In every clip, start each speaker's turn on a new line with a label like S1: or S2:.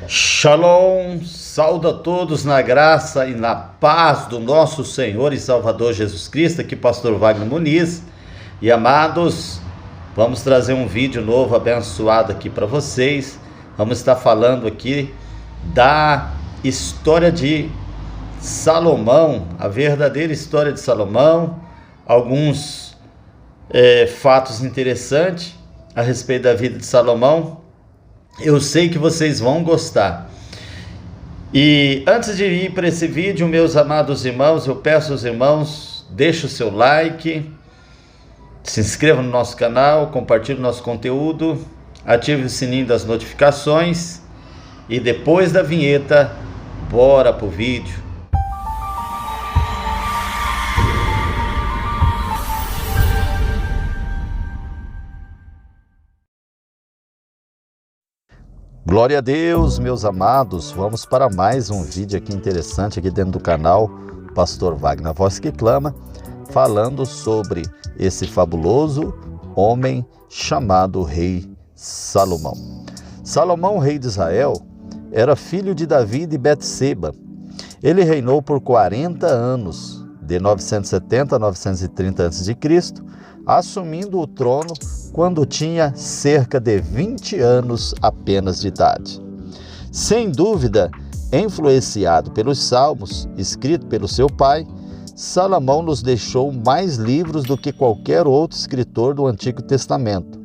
S1: Shalom, saúdo a todos na graça e na paz do nosso Senhor e Salvador Jesus Cristo, aqui Pastor Wagner Muniz. E amados, vamos trazer um vídeo novo abençoado aqui para vocês. Vamos estar falando aqui da história de Salomão, a verdadeira história de Salomão, alguns fatos interessantes a respeito da vida de Salomão. Eu sei que vocês vão gostar. E antes de ir para esse vídeo, meus amados irmãos, eu peço aos irmãos, deixe o seu like, se inscreva no nosso canal, compartilhe o nosso conteúdo, ative o sininho das notificações e depois da vinheta, bora pro vídeo. Glória a Deus, meus amados, vamos para mais um vídeo aqui interessante aqui dentro do canal Pastor Wagner, a voz que clama, falando sobre esse fabuloso homem chamado Rei Salomão. Salomão, rei de Israel, era filho de Davi de Betseba. Ele reinou por 40 anos, de 970 a 930 a.C., assumindo o trono quando tinha cerca de 20 anos apenas de idade. Sem dúvida, influenciado pelos salmos, escrito pelo seu pai, Salomão nos deixou mais livros do que qualquer outro escritor do Antigo Testamento,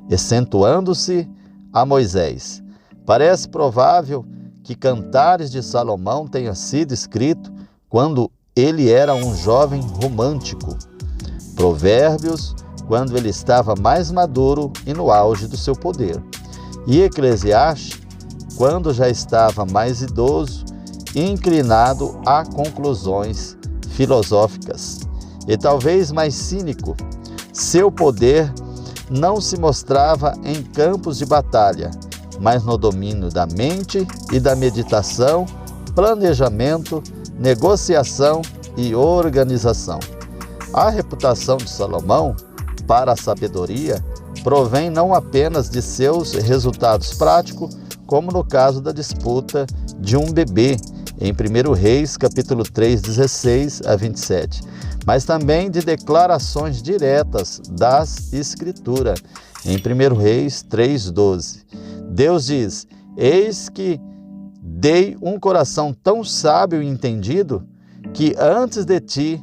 S1: excetuando-se a Moisés. Parece provável que Cantares de Salomão tenha sido escrito quando ele era um jovem romântico. Provérbios, quando ele estava mais maduro e no auge do seu poder. E Eclesiastes, quando já estava mais idoso e inclinado a conclusões filosóficas. E talvez mais cínico, seu poder não se mostrava em campos de batalha, mas no domínio da mente e da meditação, planejamento, negociação e organização. A reputação de Salomão para a sabedoria provém não apenas de seus resultados práticos, como no caso da disputa de um bebê, em 1 Reis, capítulo 3, 16 a 27, mas também de declarações diretas das Escrituras, em 1 Reis 3, 12. Deus diz: eis que dei um coração tão sábio e entendido, que antes de ti,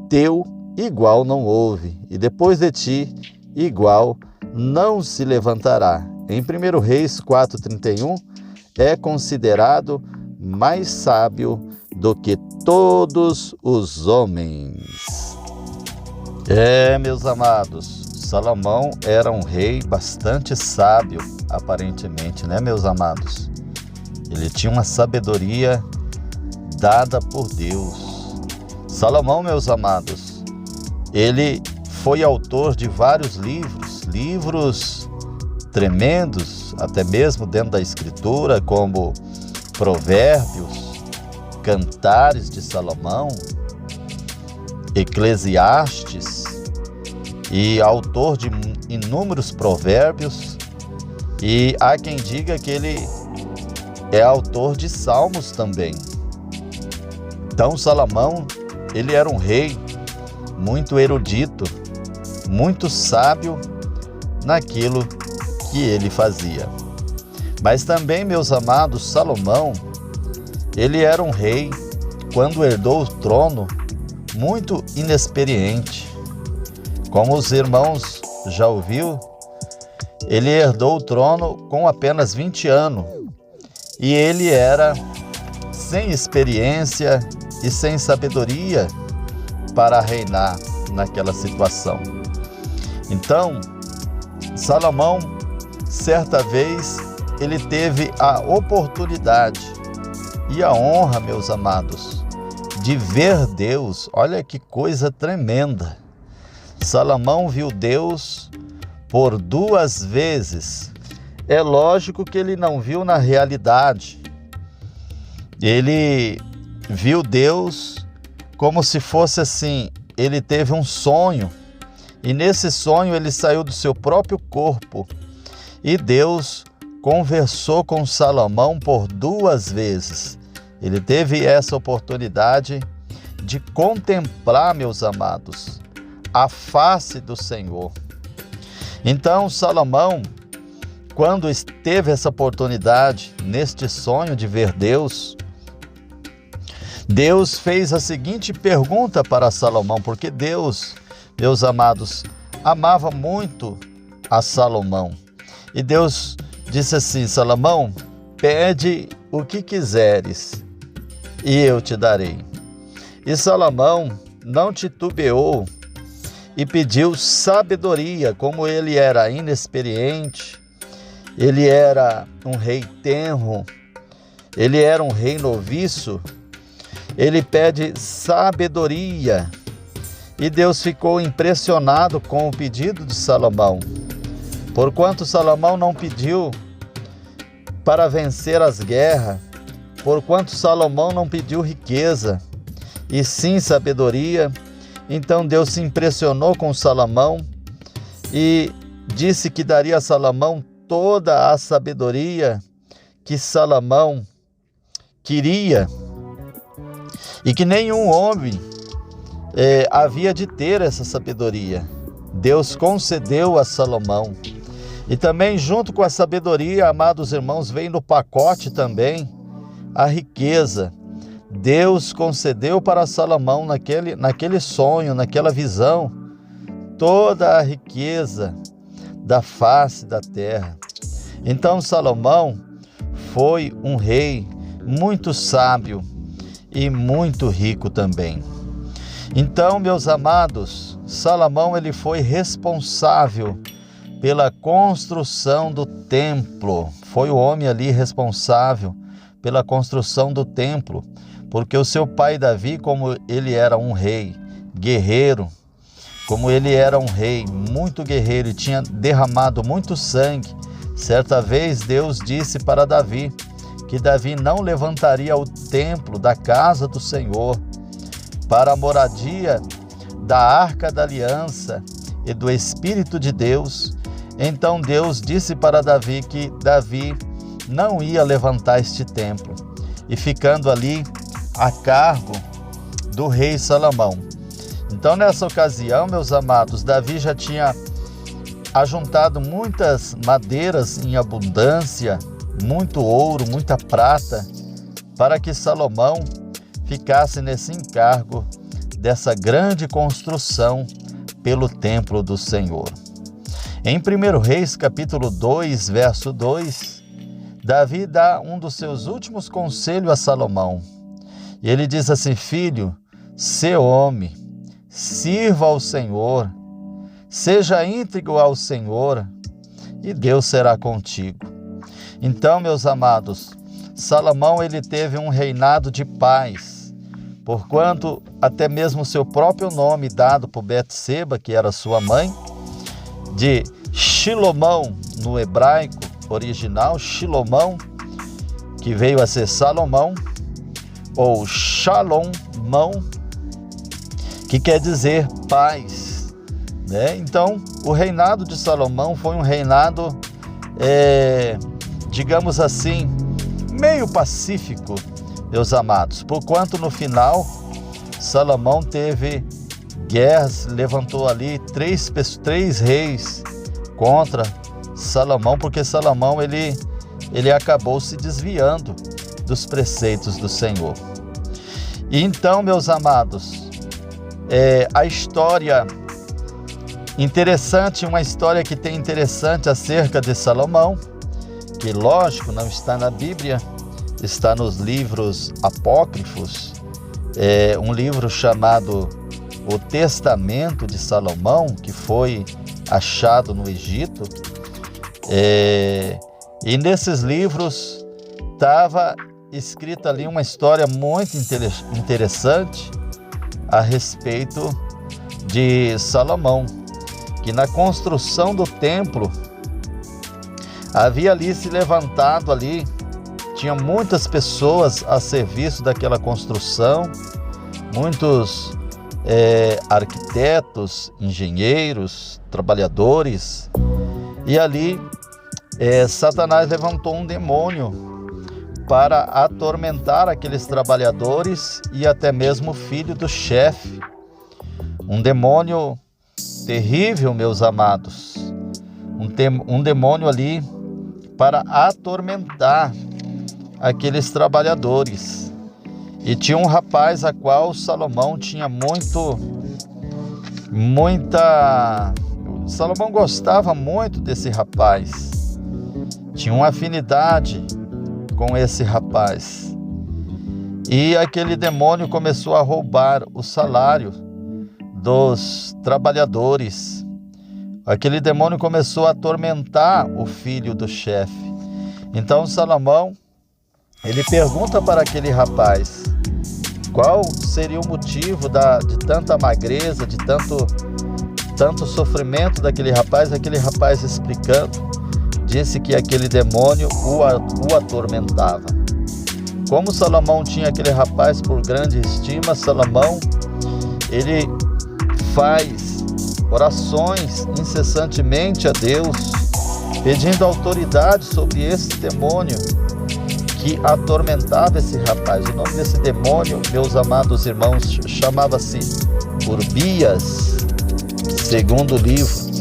S1: teu igual não houve, e depois de ti, igual não se levantará. Em 1 Reis 4,31, é considerado mais sábio do que todos os homens. Meus amados, Salomão era um rei bastante sábio, aparentemente, né, meus amados? Ele tinha uma sabedoria dada por Deus. Salomão, meus amados, ele foi autor de vários livros tremendos, até mesmo dentro da Escritura, como Provérbios, Cantares de Salomão, Eclesiastes, e autor de inúmeros provérbios, e há quem diga que ele é autor de salmos também. Então Salomão, ele era um rei muito erudito, muito sábio naquilo que ele fazia. Mas também, meus amados, Salomão, ele era um rei, quando herdou o trono, muito inexperiente. Como os irmãos já ouviram, ele herdou o trono com apenas 20 anos, e ele era sem experiência e sem sabedoria para reinar naquela situação. Então, Salomão, certa vez, ele teve a oportunidade e a honra, meus amados, de ver Deus. Olha que coisa tremenda. Salomão viu Deus por 2 vezes. É lógico que ele não viu na realidade. Ele viu Deus como se fosse assim, ele teve um sonho, e nesse sonho ele saiu do seu próprio corpo, e Deus conversou com Salomão por 2 vezes. Ele teve essa oportunidade de contemplar, meus amados, a face do Senhor. Então, Salomão, quando teve essa oportunidade, neste sonho de ver Deus, Deus fez a seguinte pergunta para Salomão, porque Deus, meus amados, amava muito a Salomão. E Deus disse assim: Salomão, pede o que quiseres e eu te darei. E Salomão não titubeou e pediu sabedoria. Como ele era inexperiente, ele era um rei tenro, ele era um rei noviço, ele pede sabedoria. E Deus ficou impressionado com o pedido de Salomão, porquanto Salomão não pediu para vencer as guerras, porquanto Salomão não pediu riqueza, e sim sabedoria. Então Deus se impressionou com Salomão e disse que daria a Salomão toda a sabedoria que Salomão queria e que nenhum homem havia de ter essa sabedoria. Deus concedeu a Salomão. E também junto com a sabedoria, amados irmãos, vem no pacote também a riqueza. Deus concedeu para Salomão naquele sonho, naquela visão, toda a riqueza da face da terra. Então Salomão foi um rei muito sábio e muito rico também. Então, meus amados, Salomão ele foi responsável pela construção do templo. Foi o homem ali responsável pela construção do templo, porque o seu pai Davi, como ele era um rei guerreiro, como ele era um rei muito guerreiro e tinha derramado muito sangue, certa vez Deus disse para Davi que Davi não levantaria o templo da casa do Senhor para a moradia da Arca da Aliança e do Espírito de Deus. Então Deus disse para Davi que Davi não ia levantar este templo, e ficando ali a cargo do rei Salomão. Então, nessa ocasião, meus amados, Davi já tinha ajuntado muitas madeiras em abundância, muito ouro, muita prata, para que Salomão ficasse nesse encargo dessa grande construção pelo templo do Senhor. Em 1 Reis, capítulo 2, verso 2, Davi dá um dos seus últimos conselhos a Salomão. E ele diz assim: filho, sê homem, sirva ao Senhor, seja íntegro ao Senhor, e Deus será contigo. Então, meus amados, Salomão ele teve um reinado de paz, porquanto até mesmo seu próprio nome dado por Betseba, que era sua mãe, de Shilomão no hebraico original, Shilomão, que veio a ser Salomão, ou Shalomão, que quer dizer paz, né? Então, o reinado de Salomão foi um reinado, digamos assim, meio pacífico, meus amados, porquanto no final Salomão teve guerras, levantou ali três reis contra Salomão, porque Salomão ele acabou se desviando dos preceitos do Senhor. E então, meus amados, a história interessante, uma história que tem interessante acerca de Salomão, que lógico não está na Bíblia, está nos livros apócrifos, um livro chamado O Testamento de Salomão, que foi achado no Egito, e nesses livros estava escrita ali uma história muito interessante a respeito de Salomão, que na construção do templo havia ali se levantado ali, tinha muitas pessoas a serviço daquela construção, muitos arquitetos, engenheiros, trabalhadores, e ali Satanás levantou um demônio para atormentar aqueles trabalhadores e até mesmo o filho do chefe. Um demônio terrível, meus amados. Um demônio ali para atormentar aqueles trabalhadores. E tinha um rapaz a qual Salomão tinha Salomão gostava muito desse rapaz. Tinha uma afinidade com esse rapaz. E aquele demônio começou a roubar o salário dos trabalhadores. Aquele demônio começou a atormentar o filho do chefe. Então Salomão, ele pergunta para aquele rapaz qual seria o motivo de tanta magreza, de tanto sofrimento daquele rapaz. Aquele rapaz explicando, disse que aquele demônio o atormentava. Como Salomão tinha aquele rapaz por grande estima, Salomão, ele faz orações incessantemente a Deus, pedindo autoridade sobre esse demônio que atormentava esse rapaz. O nome desse demônio, meus amados irmãos, chamava-se Urbias, segundo o livro.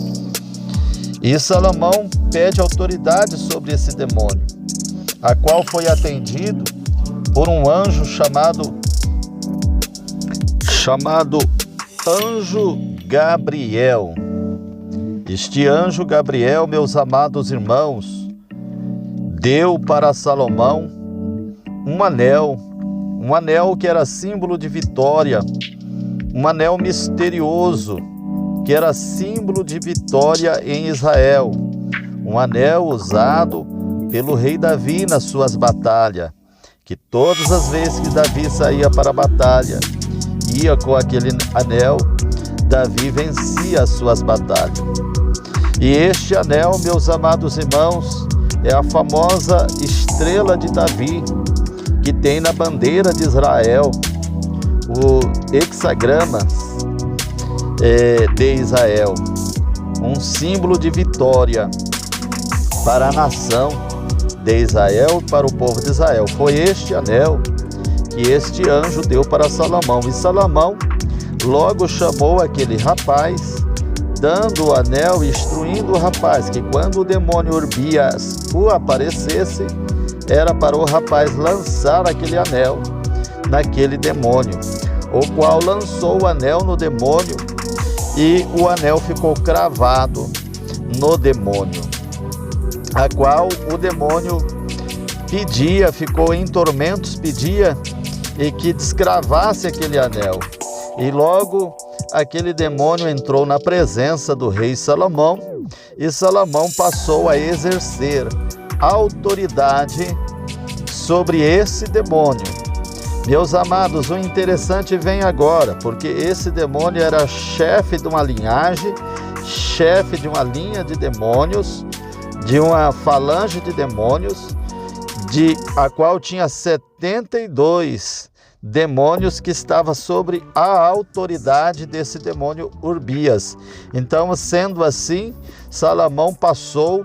S1: E Salomão pede autoridade sobre esse demônio, a qual foi atendido por um anjo chamado Anjo Gabriel. Este anjo Gabriel, meus amados irmãos, deu para Salomão um anel que era símbolo de vitória, um anel misterioso que era símbolo de vitória em Israel, um anel usado pelo rei Davi nas suas batalhas, que todas as vezes que Davi saía para a batalha, ia com aquele anel, Davi vencia as suas batalhas. E este anel, meus amados irmãos, é a famosa estrela de Davi, que tem na bandeira de Israel, o hexagrama de Israel, um símbolo de vitória para a nação de Israel, para o povo de Israel. Foi este anel que este anjo deu para Salomão. E Salomão logo chamou aquele rapaz, dando o anel e instruindo o rapaz que quando o demônio Urbias o aparecesse, era para o rapaz lançar aquele anel naquele demônio, o qual lançou o anel no demônio e o anel ficou cravado no demônio, a qual o demônio pedia, ficou em tormentos, pedia e que descravasse aquele anel. E logo aquele demônio entrou na presença do rei Salomão e Salomão passou a exercer autoridade sobre esse demônio. Meus amados, o interessante vem agora, porque esse demônio era chefe de uma linhagem, chefe de uma linha de demônios, de uma falange de demônios, a qual tinha 72 demônios que estavam sobre a autoridade desse demônio Urbias. Então, sendo assim, Salomão passou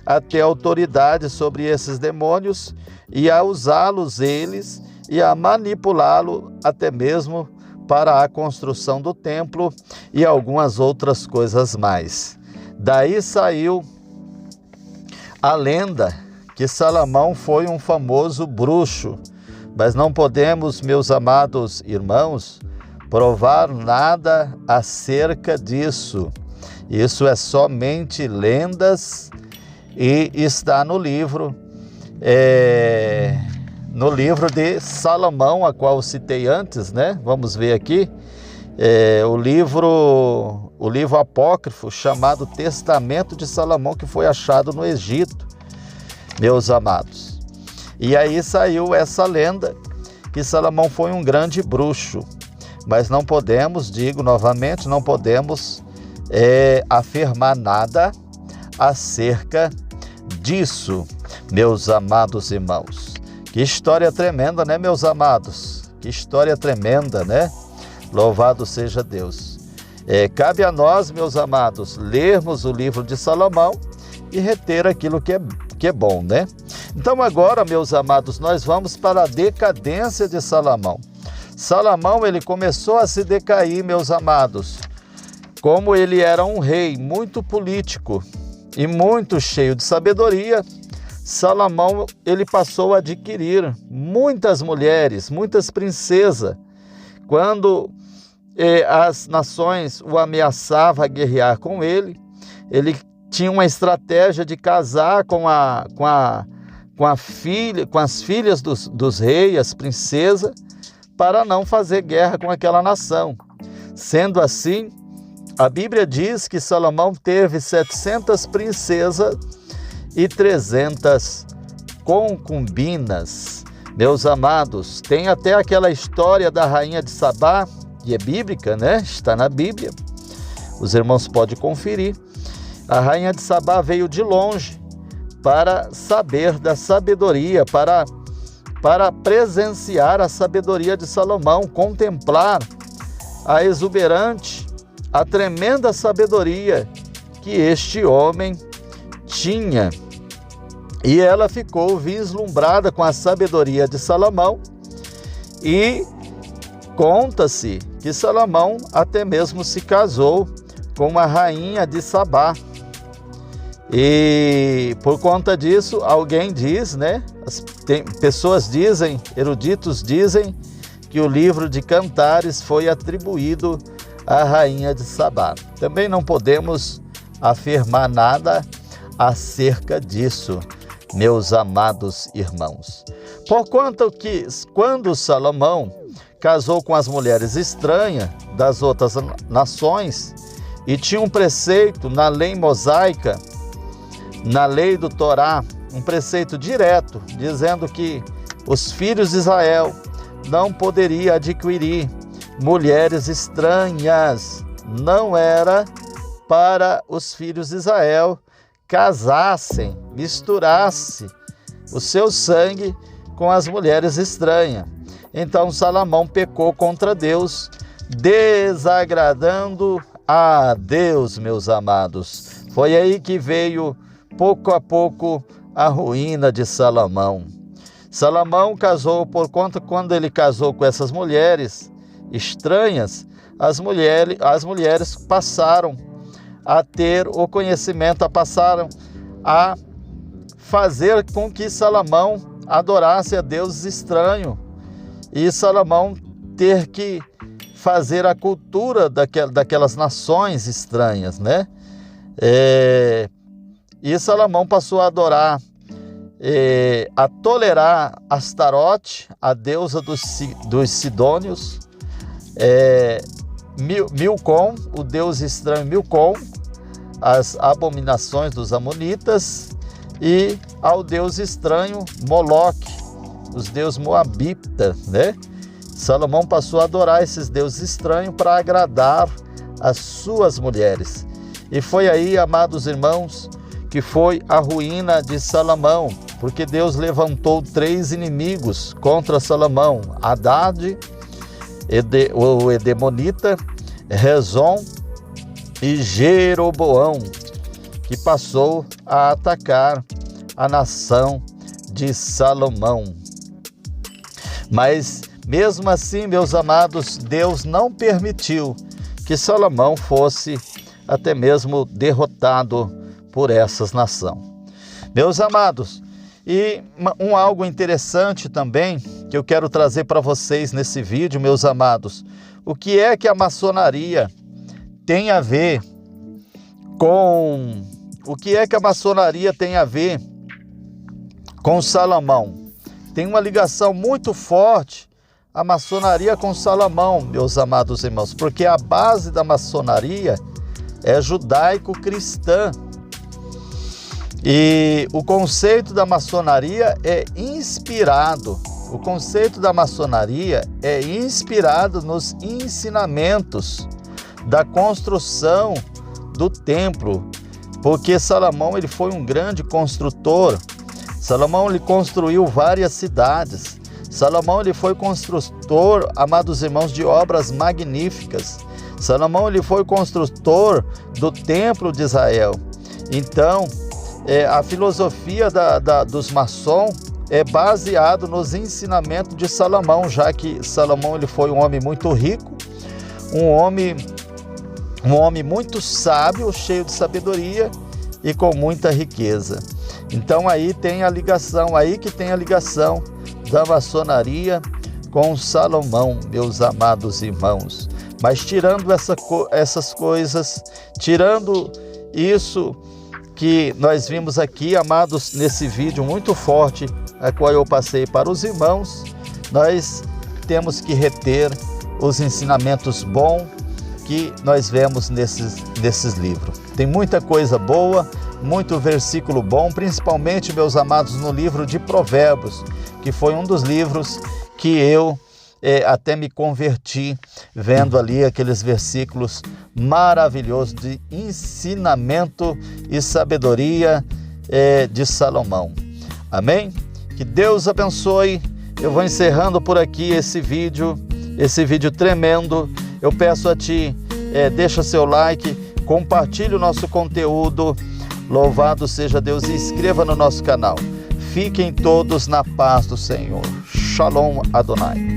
S1: a ter autoridade sobre esses demônios e a usá-los eles e a manipulá-lo até mesmo para a construção do templo e algumas outras coisas mais. Daí saiu a lenda que Salomão foi um famoso bruxo, mas não podemos, meus amados irmãos, provar nada acerca disso. Isso é somente lendas e está no livro de Salomão, a qual eu citei antes, né? Vamos ver aqui, o livro apócrifo chamado Testamento de Salomão, que foi achado no Egito, meus amados. E aí saiu essa lenda que Salomão foi um grande bruxo, mas não podemos, digo novamente, não podemos afirmar nada acerca disso, meus amados irmãos. Que história tremenda, né, meus amados? Que história tremenda, né? Louvado seja Deus. Cabe a nós, meus amados, lermos o livro de Salomão e reter aquilo que é bom, né? Então agora, meus amados, nós vamos para a decadência de Salomão. Salomão, ele começou a se decair, meus amados. Como ele era um rei muito político e muito cheio de sabedoria, Salomão, ele passou a adquirir muitas mulheres, muitas princesas. Quando as nações o ameaçavam a guerrear com ele tinha uma estratégia de casar com as filhas dos reis, as princesas, para não fazer guerra com aquela nação. Sendo assim, a Bíblia diz que Salomão teve 700 princesas e 300 concubinas. Meus amados, tem até aquela história da rainha de Sabá, que é bíblica, né? Está na Bíblia. Os irmãos podem conferir. A rainha de Sabá veio de longe para saber da sabedoria, para presenciar a sabedoria de Salomão, contemplar a exuberante, a tremenda sabedoria que este homem tinha. E ela ficou vislumbrada com a sabedoria de Salomão, e conta-se que Salomão até mesmo se casou com a rainha de Sabá. E por conta disso, alguém diz, né? Pessoas dizem, eruditos dizem, que o livro de Cantares foi atribuído à rainha de Sabá. Também não podemos afirmar nada acerca disso, meus amados irmãos. Porquanto que, quando Salomão casou com as mulheres estranhas das outras nações, e tinha um preceito na lei mosaica, na lei do Torá, um preceito direto, dizendo que os filhos de Israel não poderiam adquirir mulheres estranhas. Não era para os filhos de Israel casassem, misturassem o seu sangue com as mulheres estranhas. Então Salomão pecou contra Deus, desagradando a Deus, meus amados. Foi aí que veio, pouco a pouco, a ruína de Salomão. Salomão casou, por conta, quando ele casou com essas mulheres estranhas, as mulheres passaram a ter o conhecimento, passaram a fazer com que Salomão adorasse a deuses estranhos, e Salomão ter que fazer a cultura daquelas nações estranhas, né? E Salomão passou a adorar, a tolerar Astarote, a deusa dos Sidônios, Milcom, o deus estranho Milcom, as abominações dos amonitas, e ao deus estranho Moloque, os deuses moabitas, né? Salomão passou a adorar esses deuses estranhos para agradar as suas mulheres. E foi aí, amados irmãos, que foi a ruína de Salomão, porque Deus levantou 3 inimigos contra Salomão: Haddad, o Edemonita, Rezon e Jeroboão, que passou a atacar a nação de Salomão. Mas mesmo assim, meus amados, Deus não permitiu que Salomão fosse até mesmo derrotado por essas nações. Meus amados, e algo interessante também que eu quero trazer para vocês nesse vídeo, meus amados: o que é que a maçonaria tem a ver com... O que é que a maçonaria tem a ver com Salomão? Tem uma ligação muito forte a maçonaria com Salomão, meus amados irmãos, porque a base da maçonaria é judaico-cristã. E o conceito da maçonaria é inspirado. O conceito da maçonaria é inspirado nos ensinamentos da construção do templo, porque Salomão ele foi um grande construtor. Salomão ele construiu várias cidades. Salomão ele foi construtor, amados irmãos, de obras magníficas. Salomão ele foi construtor do templo de Israel. Então, a filosofia dos maçons é baseado nos ensinamentos de Salomão, já que Salomão ele foi um homem muito rico, um homem muito sábio, cheio de sabedoria e com muita riqueza. Então aí tem a ligação, aí que tem a ligação da maçonaria com Salomão, meus amados irmãos. Mas tirando essas coisas, tirando isso que nós vimos aqui, amados, nesse vídeo muito forte, a qual eu passei para os irmãos, nós temos que reter os ensinamentos bons que nós vemos nesses livros. Tem muita coisa boa, muito versículo bom, principalmente, meus amados, no livro de Provérbios, que foi um dos livros que eu até me converti, vendo ali aqueles versículos maravilhosos de ensinamento e sabedoria de Salomão. Amém? Que Deus abençoe. Eu vou encerrando por aqui esse vídeo tremendo. Eu peço a ti, deixa seu like, compartilhe o nosso conteúdo. Louvado seja Deus e inscreva no nosso canal. Fiquem todos na paz do Senhor. Shalom Adonai.